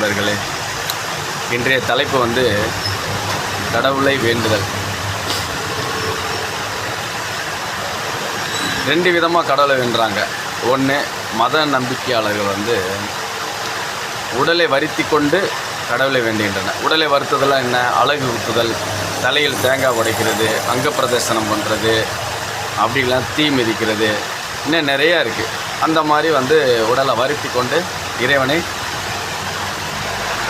தோழர்களே, இன்றைய தலைப்பு கடவுளை வேண்டுதல். 2 விதமாக கடவுளை வேண்டுறாங்க. ஒன்று, மத நம்பிக்கையாளர்கள் உடலை வருத்தி கொண்டு கடவுளை வேண்டுகின்றனர். உடலை வருத்துதெல்லாம் என்ன? அழகு ஊற்றுதல், தலையில் தேங்காய் உடைக்கிறது, அங்க பிரதர்சனம் பண்ணுறது, அப்படிலாம் தீ மிதிக்கிறது, இன்னும் நிறையா இருக்குது. அந்த மாதிரி உடலை வருத்தி கொண்டு இறைவனை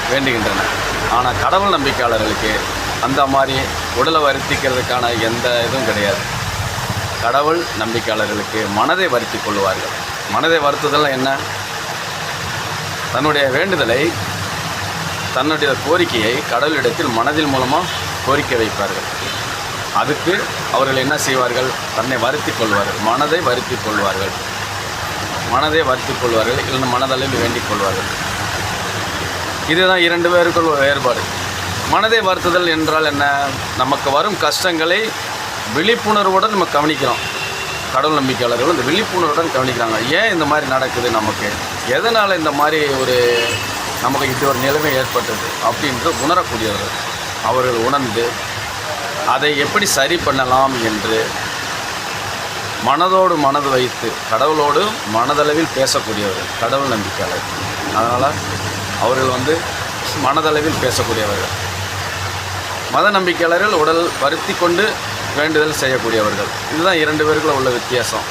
வேண்டுகின்றனர். ஆனால் கடவுள் நம்பிக்கையாளர்களுக்கு அந்த மாதிரி உடலை வருத்திக்கிறதுக்கான எந்த இதுவும் கிடையாது. கடவுள் நம்பிக்கையாளர்களுக்கு மனதை வருத்தி கொள்வார்கள். மனதை வருத்துதல் என்ன? தன்னுடைய வேண்டுதலை, தன்னுடைய கோரிக்கையை கடவுளிடத்தில் மனதின் மூலமாக கோரிக்கை வைப்பார்கள். அதுக்கு அவர்கள் என்ன செய்வார்கள்? தன்னை வருத்தி கொள்வார்கள், மனதை வருத்தி கொள்வார்கள். மனதை வருத்தி கொள்வார்கள், இல்லைன்னா மனதளவில் வேண்டிக் கொள்வார்கள். இதுதான் 2 பேருக்குள் வேறுபாடு. மனதை வருத்துதல் என்றால் என்ன? நமக்கு வரும் கஷ்டங்களை விழிப்புணர்வுடன் நம்ம கவனிக்கிறோம். கடவுள் நம்பிக்கையாளர்கள் இந்த விழிப்புணர்வுடன் கவனிக்கிறாங்க. ஏன் இந்த மாதிரி நடக்குது, நமக்கு எதனால் இந்த மாதிரி நமக்கு இப்படி ஒரு நிலைமை ஏற்பட்டது அப்படின்று உணரக்கூடியவர்கள். அவர்கள் உணர்ந்து அதை எப்படி சரி பண்ணலாம் என்று மனதோடு மனது வைத்து கடவுளோடு மனதளவில் பேசக்கூடியவர்கள் கடவுள் நம்பிக்கையாளர்கள். அதனால் அவர்கள் மனதளவில் பேசக்கூடியவர்கள். மத நம்பிக்கையாளர்கள் உடல் வருத்தி கொண்டு வேண்டுதல் செய்யக்கூடியவர்கள். இதுதான் 2 பேருக்குள்ள உள்ள வித்தியாசம்.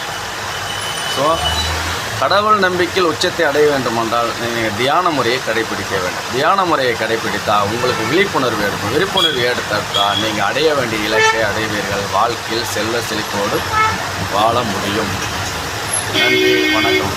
ஸோ கடவுள் நம்பிக்கையில் உச்சத்தை அடைய வேண்டுமென்றால் நீங்கள் தியான முறையை கடைப்பிடிக்க வேண்டும். தியான முறையை கடைப்பிடித்தால் உங்களுக்கு விழிப்புணர்வு எடுக்கும். விழிப்புணர்வு எடுத்தால் நீங்கள் அடைய வேண்டிய இலக்கை அடைவீர்கள். வாழ்க்கையில் செல்வ செழிப்போடு வாழ முடியும். நன்றி, வணக்கம்.